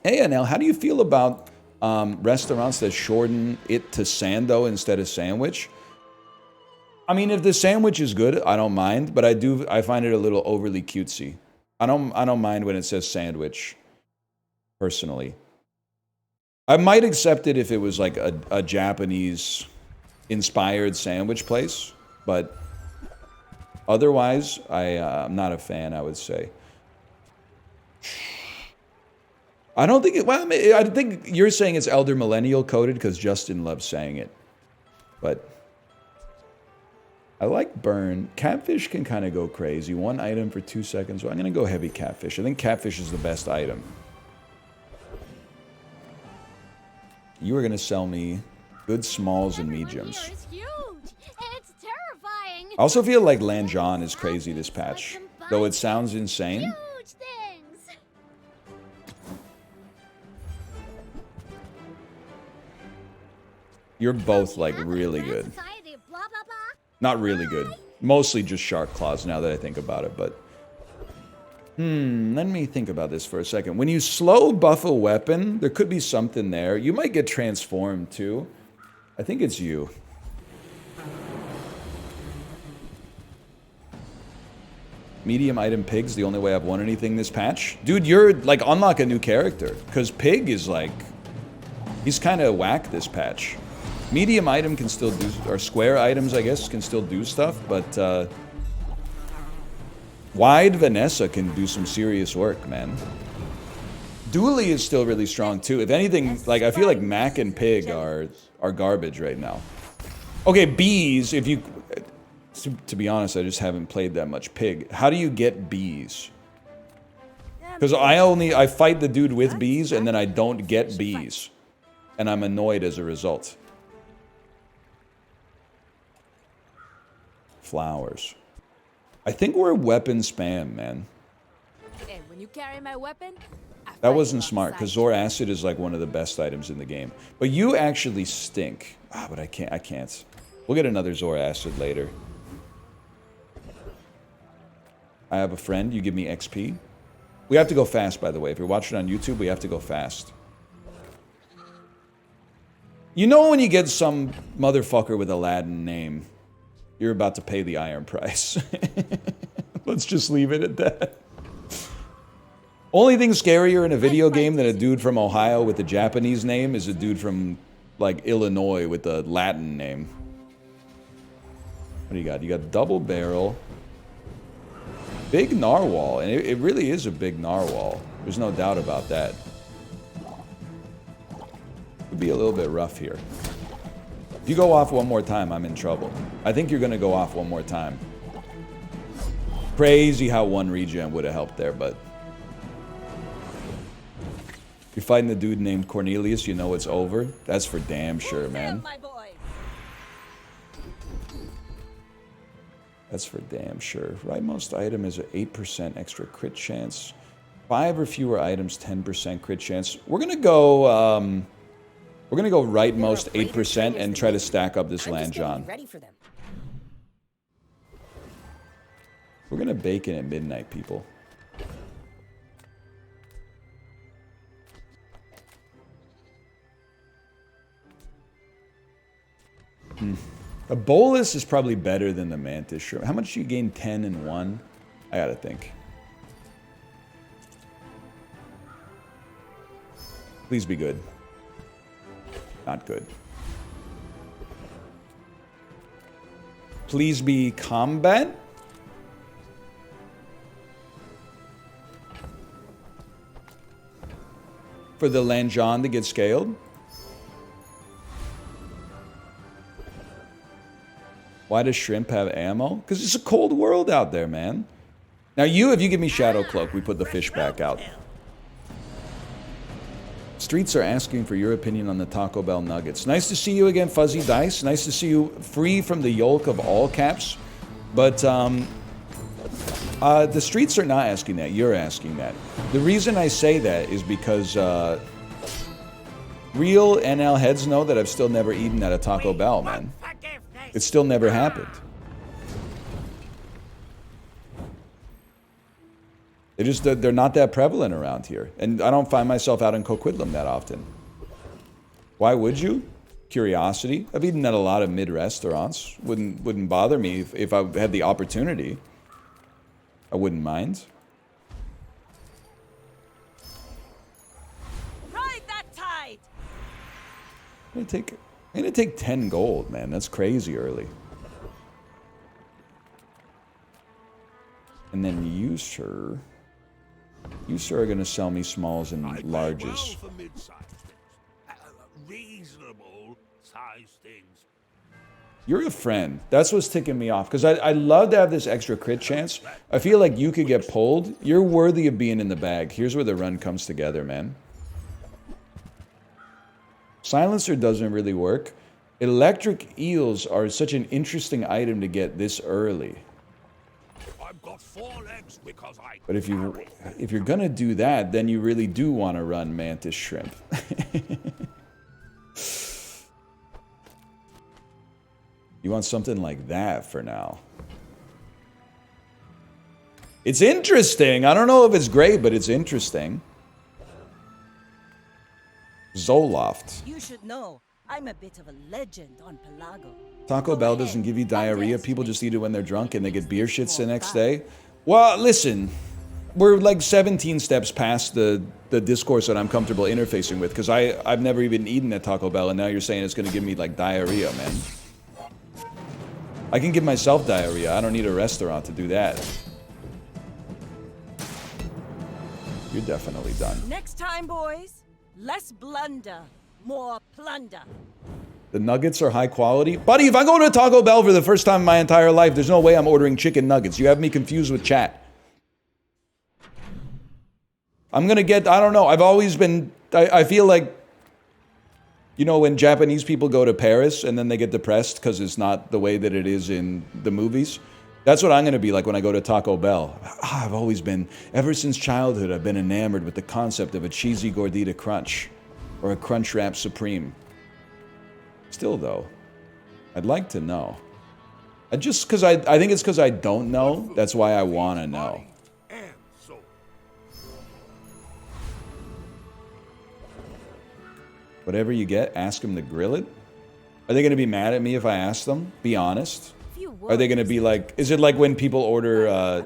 Hey, Anel, how do you feel about restaurants that shorten it to sando instead of sandwich? I mean, if the sandwich is good, I don't mind, but I find it a little overly cutesy. I don't mind when it says sandwich, personally. I might accept it if it was like a Japanese inspired sandwich place, but otherwise, I'm not a fan, I would say. I don't think it, well, I think you're saying it's elder millennial coded because Justin loves saying it. But I like burn. Catfish can kind of go crazy. One item for 2 seconds. Well, I'm going to go heavy catfish. I think catfish is the best item. You were going to sell me good smalls and mediums. I also feel like Lanjon is crazy this patch. Though it sounds insane. You're both like really good. Not really good. Mostly just shark claws now that I think about it, but... let me think about this for a second. When you slow buff a weapon, there could be something there. You might get transformed too. I think it's you. Medium item pig's the only way I've won anything this patch. Dude, you're like unlock a new character. Because pig is like... He's kind of whack this patch. Medium item can still do, or square items, I guess, can still do stuff, but wide Vanessa can do some serious work, man. Dooley is still really strong too. If anything, like I feel like Mac and Pig are garbage right now. Okay, bees. If you, to be honest, I just haven't played that much Pig. How do you get bees? Because I fight the dude with bees and then I don't get bees, and I'm annoyed as a result. Flowers. I think we're weapon spam, man. And when you carry my weapon, that wasn't smart, because Zor Acid is like one of the best items in the game. But you actually stink. Ah, but I can't. We'll get another Zor Acid later. I have a friend, you give me XP. We have to go fast, by the way. If you're watching on YouTube, we have to go fast. You know when you get some motherfucker with a Latin name, you're about to pay the iron price. Let's just leave it at that. Only thing scarier in a video game than a dude from Ohio with a Japanese name is a dude from, like, Illinois with a Latin name. What do you got? You got double barrel. Big narwhal. And it really is a big narwhal. There's no doubt about that. Could be a little bit rough here. If you go off one more time, I'm in trouble. I think you're going to go off one more time. Crazy how one regen would have helped there, but... You're fighting the dude named Cornelius, you know it's over. That's for damn sure, man. That's for damn sure. Rightmost item is an 8% extra crit chance. 5 or fewer items, 10% crit chance. We're going to go... We're going to go rightmost 8% and try to stack up this Lanjon. We're going to bake in at midnight, people. A bolus is probably better than the mantis shrimp. How much do you gain? 10 and 1? I gotta think. Please be good. Not good. Please be combat. For the Lanjon to get scaled. Why does shrimp have ammo? Because it's a cold world out there, man. Now if you give me Shadow Cloak, we put the fish back out. Streets are asking for your opinion on the Taco Bell nuggets. Nice to see you again, Fuzzy Dice. Nice to see you free from the yoke of all caps. But the streets are not asking that. You're asking that. The reason I say that is because real NL heads know that I've still never eaten at a Taco Bell, man. It still never happened. They're not that prevalent around here. And I don't find myself out in Coquitlam that often. Why would you? Curiosity. I've eaten at a lot of mid-restaurants. Wouldn't bother me if I had the opportunity. I wouldn't mind. Ride that tide. I'm gonna take 10 gold, man. That's crazy early. And then you, sir. You, sir, are gonna sell me smalls and larges. Well for mid-sized things. Reasonable size things. You're a friend. That's what's ticking me off. Because I love to have this extra crit chance. I feel like you could get pulled. You're worthy of being in the bag. Here's where the run comes together, man. Silencer doesn't really work. Electric eels are such an interesting item to get this early. I've got 4 legs because I. But if you're gonna do that, then you really do want to run mantis shrimp. You want something like that for now. It's interesting. I don't know if it's great, but it's interesting. Zoloft. You should know, I'm a bit of a legend on Pelago. Taco Bell doesn't give you diarrhea. People just eat it when they're drunk and they get beer shits the next day. Well, listen. We're like 17 steps past the discourse that I'm comfortable interfacing with. Because I've never even eaten at Taco Bell. And now you're saying it's going to give me like diarrhea, man. I can give myself diarrhea. I don't need a restaurant to do that. You're definitely done. Next time, boys, less blunder, more plunder. The nuggets are high quality. Buddy, if I go to Taco Bell for the first time in my entire life, there's no way I'm ordering chicken nuggets. You have me confused with chat. I'm gonna get, I don't know, I've always been, I feel like, you know, when Japanese people go to Paris and then they get depressed because it's not the way that it is in the movies. That's what I'm going to be like when I go to Taco Bell. I've always been, ever since childhood, I've been enamored with the concept of a cheesy gordita crunch or a crunch wrap supreme. Still, though, I'd like to know. I think it's because I don't know. That's why I want to know. Whatever you get, ask them to grill it. Are they going to be mad at me if I ask them? Be honest. Are they going to be like, is it like when people order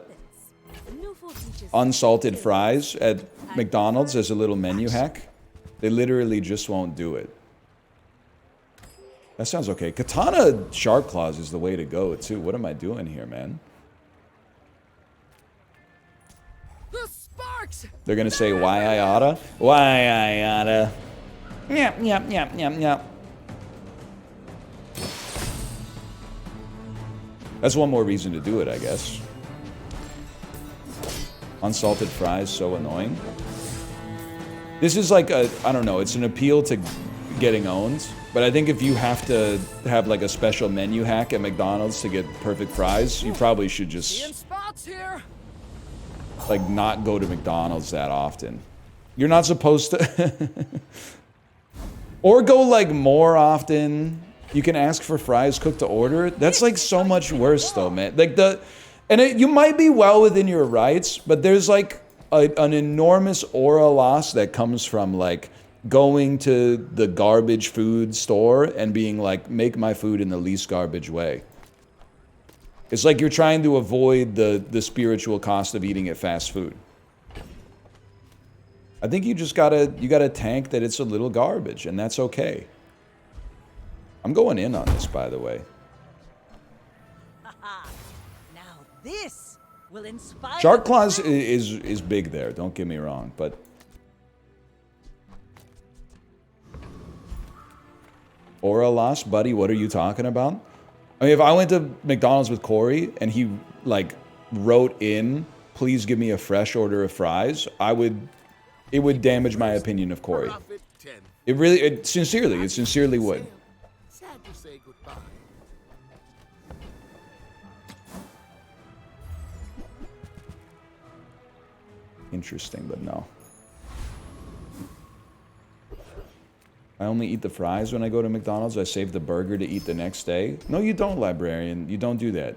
unsalted fries at McDonald's as a little menu hack? They literally just won't do it. That sounds okay. Katana shark claws is the way to go, too. What am I doing here, man? The sparks. They're going to say, why I oughta? Why I oughta? Yep, yep, yep, yep, yep. That's one more reason to do it, I guess. Unsalted fries, so annoying. This is like a, I don't know, it's an appeal to getting owned. But I think if you have to have like a special menu hack at McDonald's to get perfect fries, you probably should just like not go to McDonald's that often. You're not supposed to... Or go like more often. You can ask for fries cooked to order. That's like so much worse though, man. Like you might be well within your rights, but there's like an enormous aura loss that comes from like going to the garbage food store and being like, make my food in the least garbage way. It's like you're trying to avoid the spiritual cost of eating at fast food. I think you just gotta tank that it's a little garbage, and that's okay. I'm going in on this, by the way. Now this will inspire. Shark claws is big there. Don't get me wrong, but aura loss, buddy. What are you talking about? I mean, if I went to McDonald's with Corey and he like wrote in, "Please give me a fresh order of fries," it would damage my opinion of Corey. It sincerely would. Sad to say goodbye. Interesting, but no. I only eat the fries when I go to McDonald's. I save the burger to eat the next day. No, you don't, librarian. You don't do that.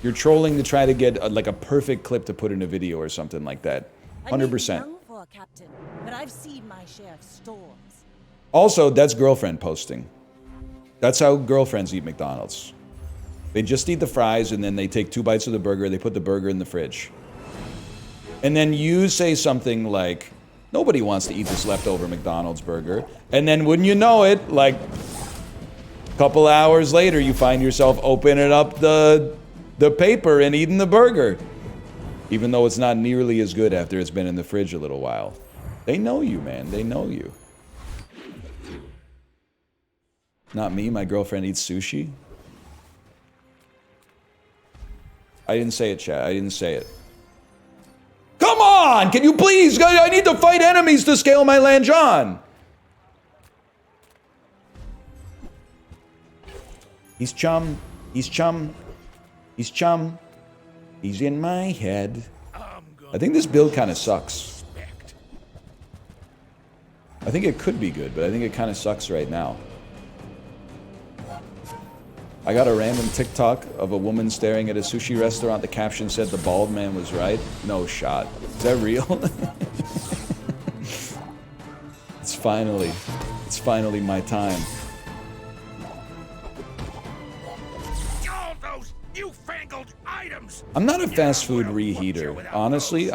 You're trolling to try to get like a perfect clip to put in a video or something like that. I may be 100%. young for a captain, but I've seen my share of storms. Also, that's girlfriend posting. That's how girlfriends eat McDonald's. They just eat the fries and then they take 2 bites of the burger, they put the burger in the fridge. And then you say something like, nobody wants to eat this leftover McDonald's burger. And then wouldn't you know it, like a couple hours later, you find yourself opening up the paper and eating the burger. Even though it's not nearly as good after it's been in the fridge a little while. They know you, man. They know you. Not me, my girlfriend eats sushi. I didn't say it, chat. I didn't say it. Come on! Can you please? I need to fight enemies to scale my land, John! He's chum. He's chum. He's chum. He's in my head. I think this build kind of sucks. I think it could be good, but I think it kind of sucks right now. I got a random TikTok of a woman staring at a sushi restaurant. The caption said the bald man was right. No shot. Is that real? It's finally my time. All those newfangled items. I'm not a fast food reheater. Honestly,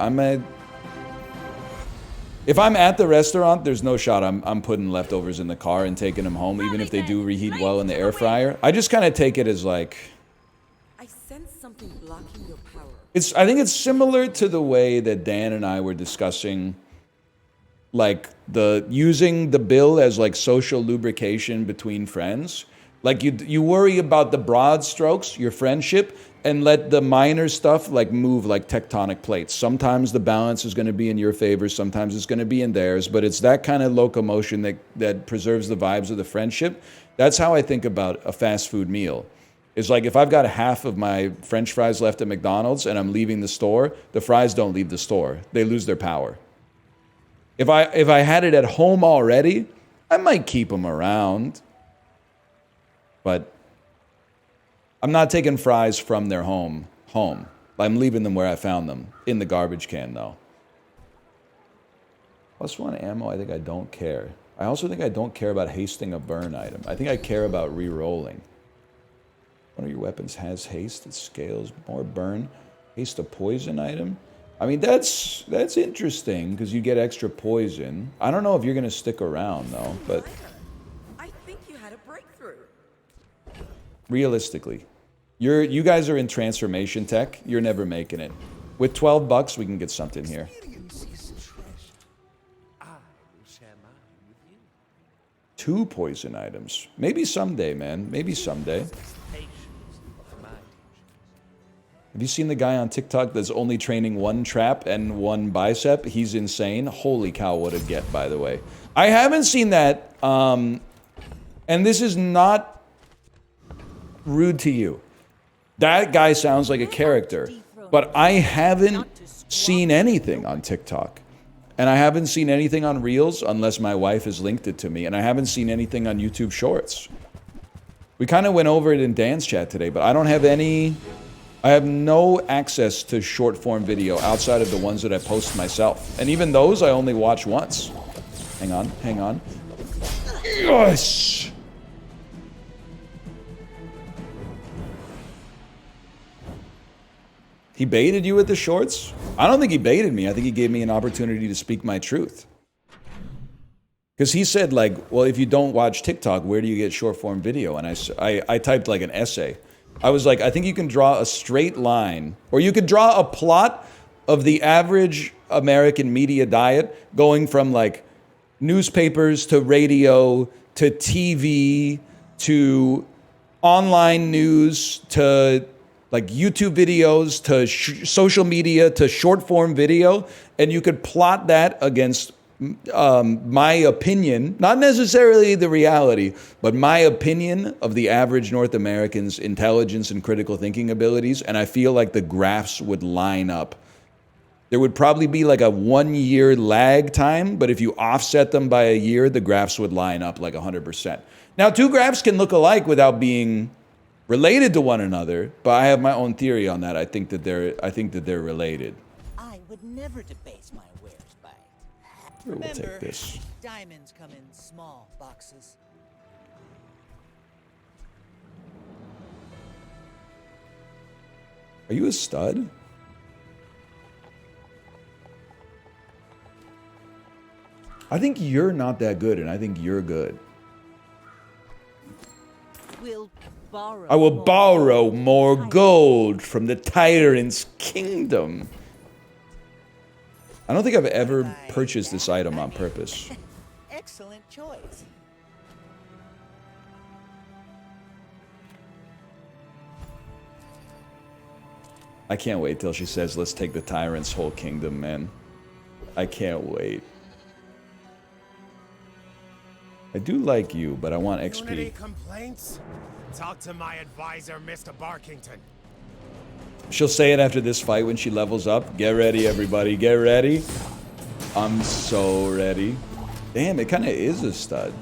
if I'm at the restaurant, there's no shot I'm putting leftovers in the car and taking them home, even if they do reheat well in the air fryer. I just kind of take it as like... I sense something blocking your power. I think it's similar to the way that Dan and I were discussing, like, using the bill as, like, social lubrication between friends. Like, you worry about the broad strokes, your friendship, and let the minor stuff like move like tectonic plates. Sometimes the balance is going to be in your favor, sometimes it's going to be in theirs, but it's that kind of locomotion that preserves the vibes of the friendship. That's how I think about a fast food meal. It's like if I've got half of my French fries left at McDonald's and I'm leaving the store, the fries don't leave the store. They lose their power. If I had it at home already, I might keep them around. But I'm not taking fries from their home. I'm leaving them where I found them, in the garbage can, though. +1 ammo, I think I don't care. I also think I don't care about hasting a burn item. I think I care about re-rolling. One of your weapons has haste. It scales more burn. Haste a poison item. I mean, that's interesting, because you get extra poison. I don't know if you're going to stick around, though, but... I think you had a breakthrough. Realistically. You guys are in transformation tech. You're never making it. With $12, we can get something here. I will share mine with you. 2 poison items. Maybe someday, man. Maybe someday. Have you seen the guy on TikTok that's only training 1 trap and 1 bicep? He's insane. Holy cow, what a get, by the way. I haven't seen that, and this is not rude to you. That guy sounds like a character, but I haven't seen anything on TikTok. And I haven't seen anything on Reels unless my wife has linked it to me, and I haven't seen anything on YouTube Shorts. We kind of went over it in Dan's chat today, but I don't have any... I have no access to short form video outside of the ones that I post myself. And even those I only watch once. Hang on. Yes! He baited you with the shorts? I don't think he baited me. I think he gave me an opportunity to speak my truth. Because he said, like, well, if you don't watch TikTok, where do you get short form video? And I typed like an essay. I was like, I think you can draw a straight line, or you could draw a plot of the average American media diet going from like newspapers to radio to TV to online news to like YouTube videos to social media to short form video, and you could plot that against my opinion, not necessarily the reality, but my opinion of the average North American's intelligence and critical thinking abilities, and I feel like the graphs would line up. There would probably be like a 1-year lag time, but if you offset them by a year, the graphs would line up like 100%. Now, 2 graphs can look alike without being related to one another, but I have my own theory on that. I think that they're related. I would never debase my wares by it. Here, we'll Remember, take this. diamonds come in small boxes. Are you a stud? I think you're not that good, and I think you're good. We'll borrow. I will more borrow gold. more gold from the tyrant's kingdom. I don't think I've ever purchased this item on purpose. Excellent choice. I can't wait till she says, let's take the tyrant's whole kingdom, man. I can't wait. I do like you, but I want XP. Any complaints? Talk to my advisor, Mr. Barkington. She'll say it after this fight when she levels up. Get ready, everybody. Get ready. I'm so ready. Damn, it kind of is a stud.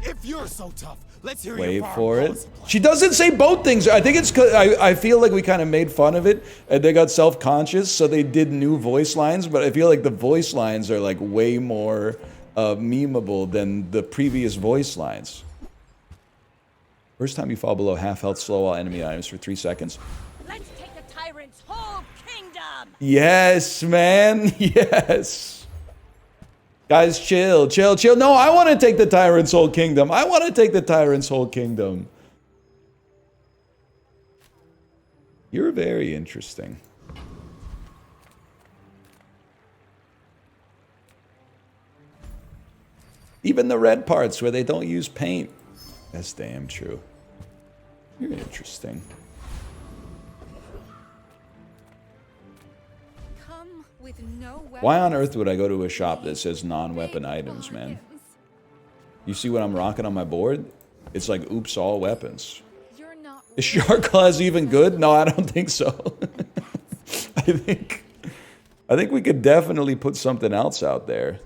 If you're so tough, let's hear Wait your for it. She doesn't say both things. I think it's because I feel like we kind of made fun of it and they got self-conscious, so they did new voice lines, but I feel like the voice lines are like way more memeable than the previous voice lines. First time you fall below half health, slow all enemy items for 3 seconds. Let's take the tyrant's whole kingdom. Yes, man. Yes. Guys, chill, chill, chill. No, I want to take the tyrant's whole kingdom. I want to take the tyrant's whole kingdom. You're very interesting. Even the red parts where they don't use paint. That's damn true. You're interesting. Come with no Why on earth would I go to a shop that says non-weapon items, man? You see what I'm rocking on my board? It's like, oops, all weapons. You're not Is Shark Claws even good? No, I don't think so. I think we could definitely put something else out there.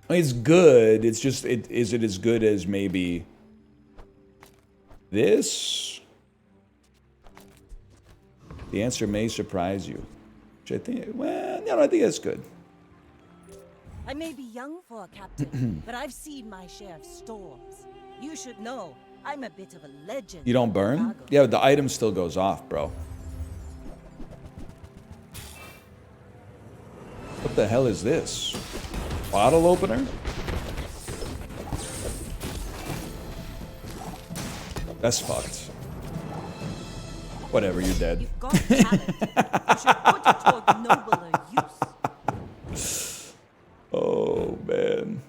I mean, it's good. It's just, is it as good as maybe this? The answer may surprise you. Which I think, well, no, I think that's good. I may be young for a captain, but I've seen my share of storms. You should know, I'm a bit of a legend. You don't burn? Yeah, but the item still goes off, bro. What the hell is this? Bottle opener? That's fucked. Whatever, you're dead. You've got talent. You should put it toward nobler use. Oh, man.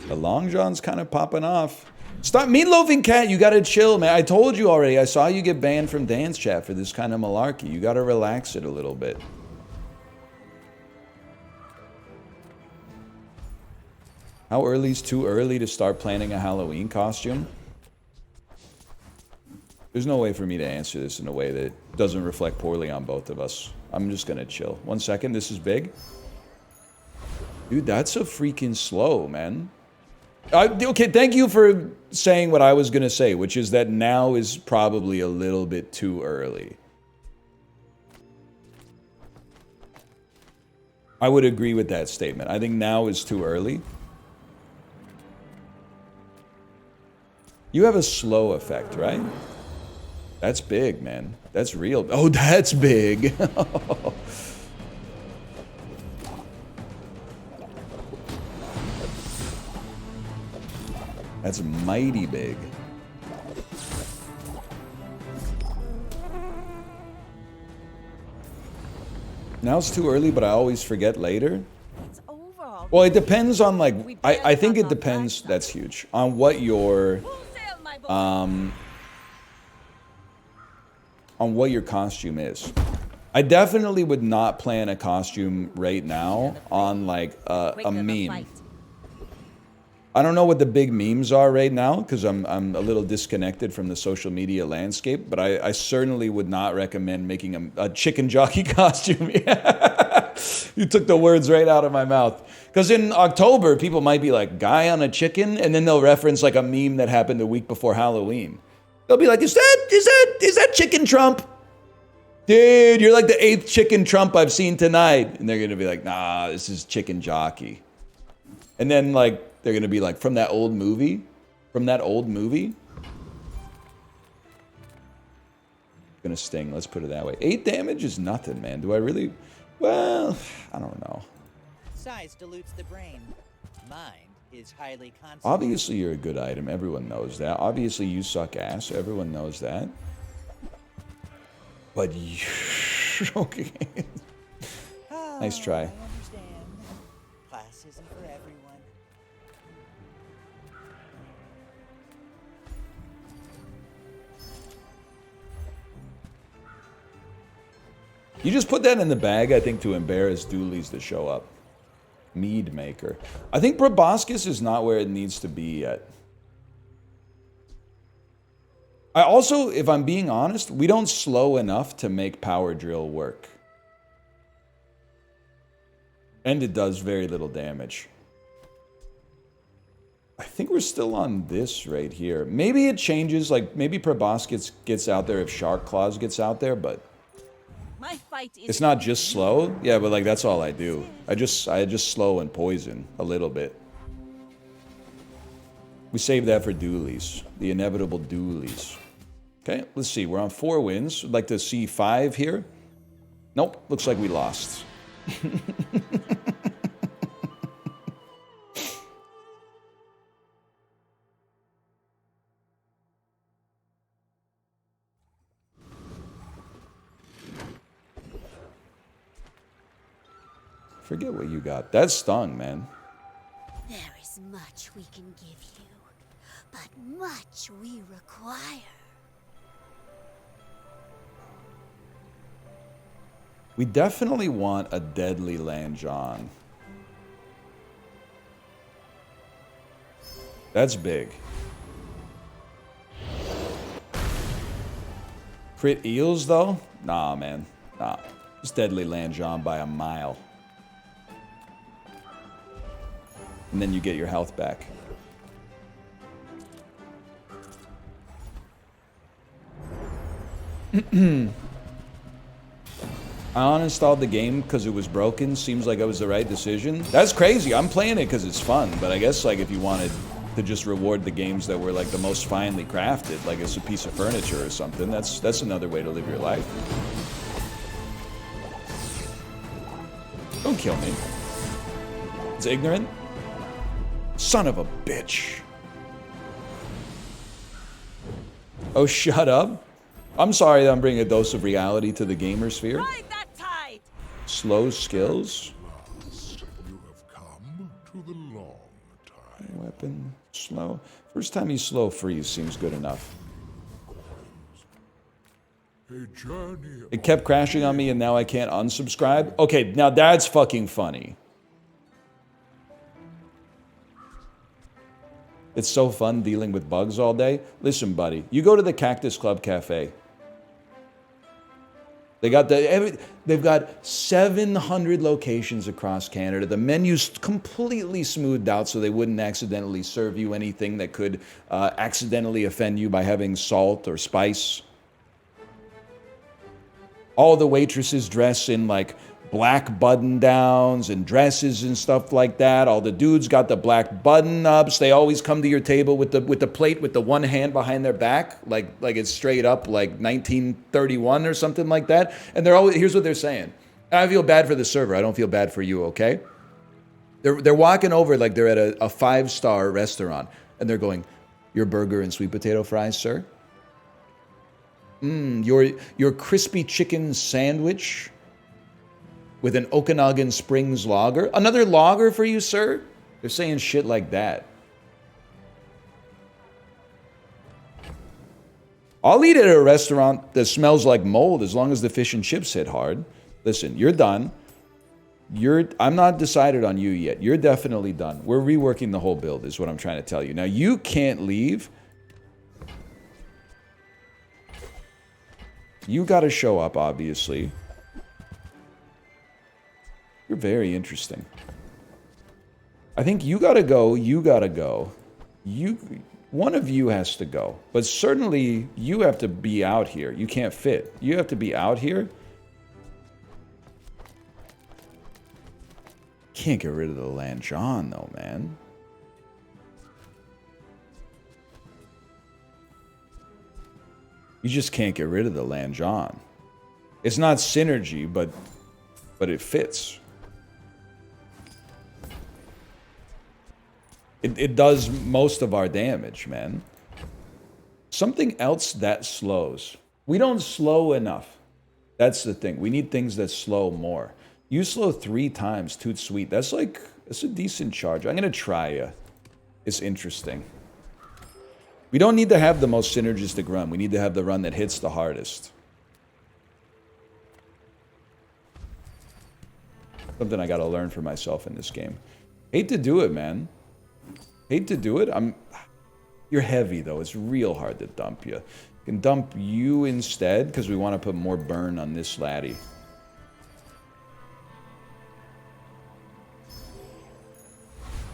The Long John's kind of popping off. Stop meatloafing, cat. You gotta chill, man. I told you already. I saw you get banned from dance chat for this kind of malarkey. You gotta relax it a little bit. How early is too early to start planning a Halloween costume? There's no way for me to answer this in a way that doesn't reflect poorly on both of us. I'm just gonna chill. 1 second, this is big. Dude, that's a freaking slow, man. Okay, thank you for saying what I was gonna say, which is that now is probably a little bit too early. I would agree with that statement. I think now is too early. You have a slow effect, right? That's big, man. That's real. Oh, that's big. That's mighty big. Now it's too early, but I always forget later. It's over. Well, it depends on, like, I think it depends, that's huge, on what your, on what your costume is. I definitely would not plan a costume right now on, like, a meme. I don't know what the big memes are right now because I'm a little disconnected from the social media landscape, but I certainly would not recommend making a chicken jockey costume. You took the words right out of my mouth. Because in October, people might be like, guy on a chicken, and then they'll reference like a meme that happened the week before Halloween. They'll be like, is that chicken Trump? Dude, you're like the 8th chicken Trump I've seen tonight. And they're going to be like, nah, this is chicken jockey. And then like, they're going to be like, from that old movie? Gonna sting, let's put it that way. 8 damage is nothing, man. Do I really? Well, I don't know. Size dilutes the brain. Mind is highly concentrated. Obviously, you're a good item. Everyone knows that. Obviously, you suck ass. Everyone knows that. But you... okay. Nice try. I understand. Class isn't for everyone. You just put that in the bag, I think, to embarrass Doolies to show up. Mead maker. I think Proboscis is not where it needs to be yet. I also, if I'm being honest, we don't slow enough to make power drill work. And it does very little damage. I think we're still on this right here. Maybe it changes, like maybe Proboscis gets out there if Shark Claws gets out there, but My fight is it's not just slow. Yeah, but like that's all I do. I just slow and poison a little bit. We save that for Doolies, the inevitable Doolies. Okay, let's see. We're on 4 wins. I'd like to see 5 here. Nope, looks like we lost. Forget what you got. That stung, man. There is much we can give you, but much we require. We definitely want a deadly Lanjon. That's big. Crit eels, though? Nah, man. Nah. It's deadly Lanjon by a mile. And then you get your health back. I uninstalled the game because it was broken. Seems like it was the right decision. That's crazy. I'm playing it because it's fun. But I guess like if you wanted to just reward the games that were like the most finely crafted, like it's a piece of furniture or something, that's another way to live your life. Don't kill me. It's ignorant. Son of a bitch. Oh, shut up. I'm sorry that I'm bringing a dose of reality to the gamer sphere. ride that tide. Slow skills. You have come to the long time. Weapon. Slow. First time you slow freeze seems good enough. A journey It kept crashing on me and now I can't unsubscribe. Okay, now that's fucking funny. It's so fun dealing with bugs all day. Listen, buddy, you go to the Cactus Club Cafe. They've got 700 locations across Canada. The menu's completely smoothed out so they wouldn't accidentally serve you anything that could accidentally offend you by having salt or spice. All the waitresses dress in like black button-downs and dresses and stuff like that. All the dudes got the black button-ups. They always come to your table with the plate with the one hand behind their back, like it's straight up, like 1931 or something like that. And they're always, here's what they're saying. I feel bad for the server. I don't feel bad for you, okay? They're walking over like they're at a 5-star restaurant, and they're going, "Your burger and sweet potato fries, sir? Your crispy chicken sandwich with an Okanagan Springs lager. Another lager for you, sir?" They're saying shit like that. I'll eat at a restaurant that smells like mold as long as the fish and chips hit hard. Listen, you're done. I'm not decided on you yet. You're definitely done. We're reworking the whole build is what I'm trying to tell you. Now, you can't leave. You got to show up, obviously. You're very interesting. I think you got to go. You got to go. One of you has to go. But certainly, you have to be out here. You can't fit. You have to be out here. Can't get rid of the Lanjon, though, man. You just can't get rid of the Lanjon. It's not synergy, but it fits. It does most of our damage, man. Something else that slows. We don't slow enough. That's the thing. We need things that slow more. You slow 3 times, toot sweet. That's a decent charge. I'm gonna try ya. It's interesting. We don't need to have the most synergistic run. We need to have the run that hits the hardest. Something I gotta learn for myself in this game. Hate to do it, man. Hate to do it. You're heavy, though. It's real hard to dump you. Can dump you instead, because we want to put more burn on this laddie.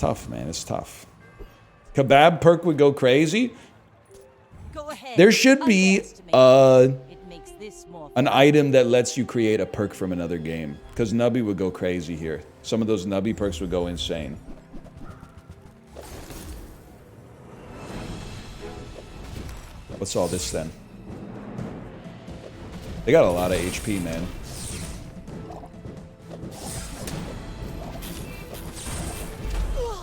Tough, man. It's tough. Kebab perk would go crazy. Go ahead. There should be It makes this more an item that lets you create a perk from another game. Because Nubby would go crazy here. Some of those Nubby perks would go insane. What's all this then? They got a lot of HP, man.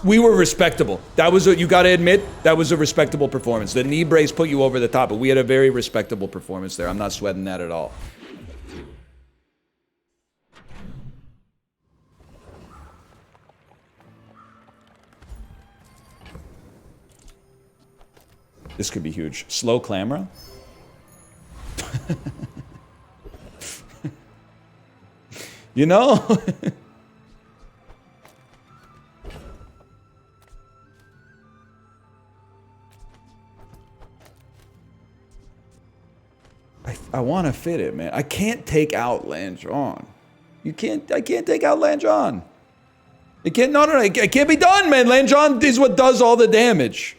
We were respectable. That was you gotta admit, that was a respectable performance. The knee brace put you over the top, but we had a very respectable performance there. I'm not sweating that at all. This could be huge. Slow Clamora? You know? I want to fit it, man. I can't take out Lanjon. I can't take out Lanjon. It can't, no, it can't be done, man. Lanjon is what does all the damage.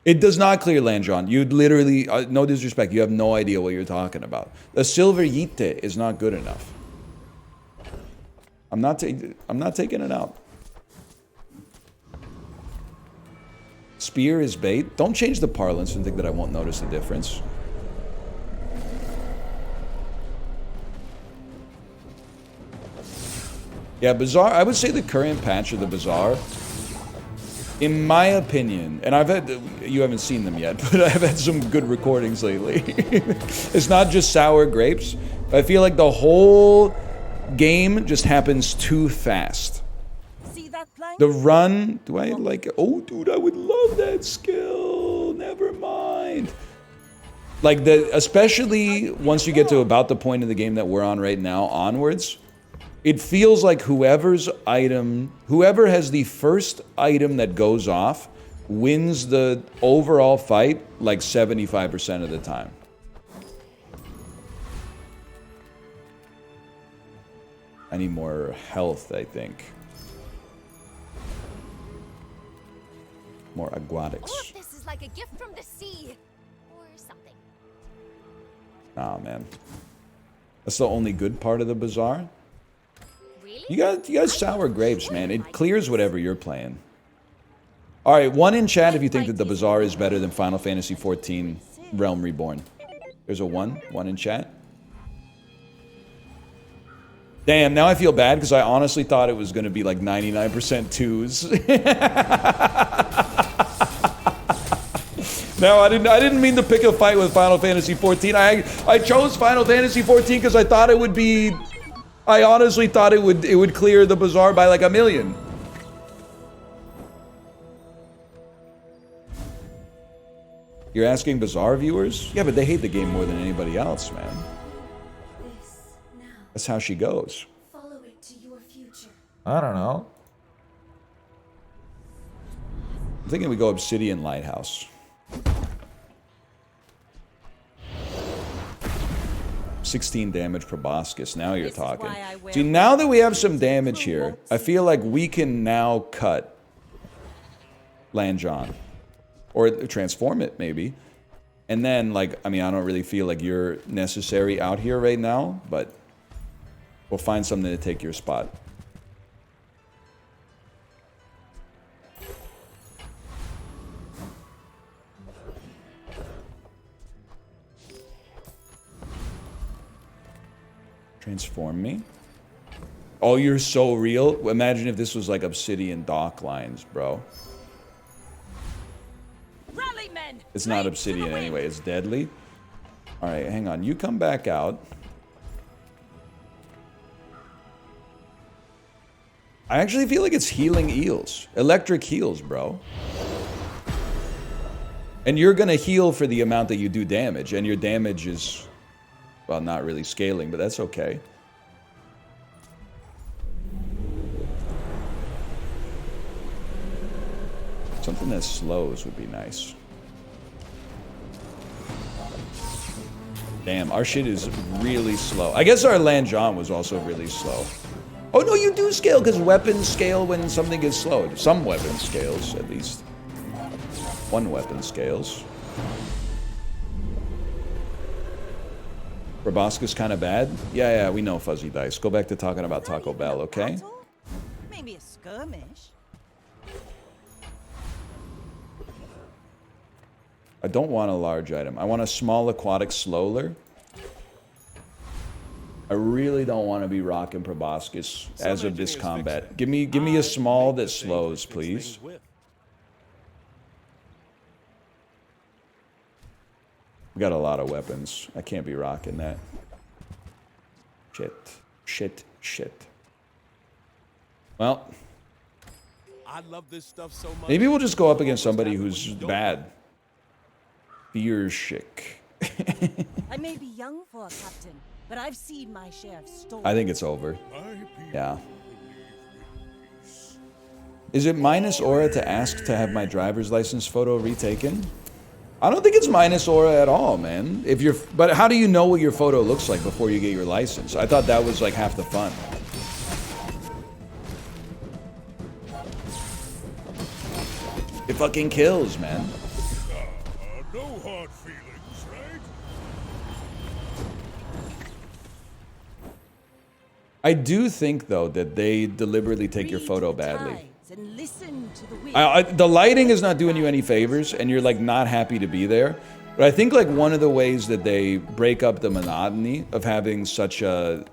It does not clear Lanjon. You literally, no disrespect, you have no idea what you're talking about. The Silver Yite is not good enough. I'm not taking it out. Spear is bait. Don't change the parlance and think that I won't notice the difference. Yeah, Bazaar, I would say the current patch of the Bazaar, in my opinion, and you haven't seen them yet, but I've had some good recordings lately. It's not just sour grapes. I feel like the whole game just happens too fast. See that plank? The run, do I like it? Oh, dude, I would love that skill. Never mind. Like, especially once you get to about the point of the game that we're on right now onwards, it feels like whoever has the first item that goes off wins the overall fight like 75% of the time. I need more health, I think. More aquatics. All of this is like a gift from the sea, or something. Nah, man. That's the only good part of the Bazaar. Really? You got sour grapes, man. It clears whatever you're playing. All right, one in chat if you think that the Bazaar is better than Final Fantasy XIV Realm Reborn. There's a one in chat. Damn, now I feel bad because I honestly thought it was going to be like 99% twos. No, I didn't mean to pick a fight with Final Fantasy XIV. I chose Final Fantasy XIV because I thought it would be. I honestly thought it would clear the Bazaar by like 1,000,000. You're asking Bazaar viewers? Yeah, but they hate the game more than anybody else, man. This now. That's how she goes. Follow it to your future. I don't know. I'm thinking we go Obsidian Lighthouse. 16 damage proboscis. Now you're This is talking. why I wear See, now that we have some damage here, I feel like we can now cut Lanjon. Or transform it, maybe. And then, like, I mean, I don't really feel like you're necessary out here right now, but we'll find something to take your spot. Transform me. Oh, you're so real. Imagine if this was like Obsidian dock lines, bro. Rally, men! It's not Blades to the Obsidian wind! anyway. It's deadly. All right, hang on. You come back out. I actually feel like it's healing eels. Electric heals, bro. And you're going to heal for the amount that you do damage. And your damage is, well, not really scaling, but that's okay. Something that slows would be nice. Damn, our shit is really slow. I guess our Lanjon was also really slow. Oh, no, you do scale, because weapons scale when something gets slowed. Some weapon scales, at least. One weapon scales. Proboscis kind of bad? Yeah, we know, Fuzzy Dice. Go back to talking about Taco Bell, okay? Battle? Maybe a skirmish. I don't want a large item. I want a small aquatic slowler. I really don't want to be rocking proboscis as of this combat. Give me a small that slows, please. We got a lot of weapons. I can't be rocking that. Shit. Well, I love this stuff so much. maybe we'll just go up against somebody who's bad. Fearshick. I may be young for a captain, but I've seen my share of storms. I think it's over. Yeah. Is it minus aura to ask to have my driver's license photo retaken? I don't think it's minus aura at all, man. But how do you know what your photo looks like before you get your license? I thought that was like half the fun. It fucking kills, man. No hard feelings, right? I do think, though, that they deliberately take your Read photo the badly. tides and listen to the wind. The lighting is not doing you any favors, and you're like not happy to be there. But I think like one of the ways that they break up the monotony of having such a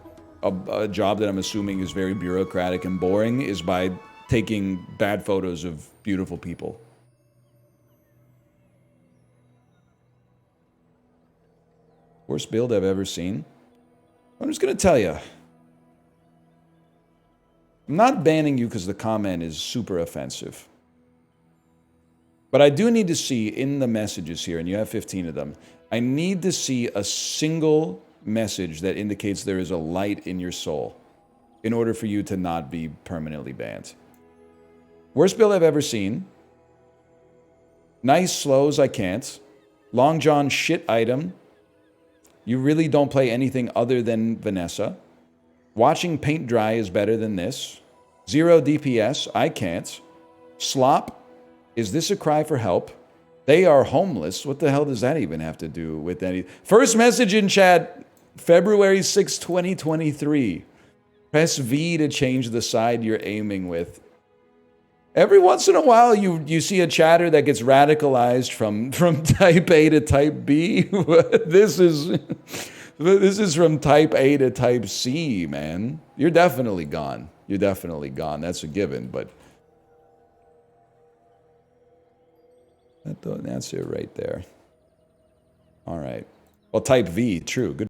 job that I'm assuming is very bureaucratic and boring is by taking bad photos of beautiful people. Worst build I've ever seen. I'm just gonna tell you. I'm not banning you because the comment is super offensive. But I do need to see in the messages here, and you have 15 of them, I need to see a single message that indicates there is a light in your soul in order for you to not be permanently banned. Worst build I've ever seen. Nice slows, I can't. Long John shit item. You really don't play anything other than Vanessa. Watching paint dry is better than this. 0 DPS, I can't. Slop, is this a cry for help? They are homeless. What the hell does that even have to do with any... First message in chat, February 6, 2023. Press V to change the side you're aiming with. Every once in a while, you see a chatter that gets radicalized from type A to type B. This is from type A to type C, man. You're definitely gone. You're definitely gone. That's a given, but that's it right there. All right. Well, type V, true. Good.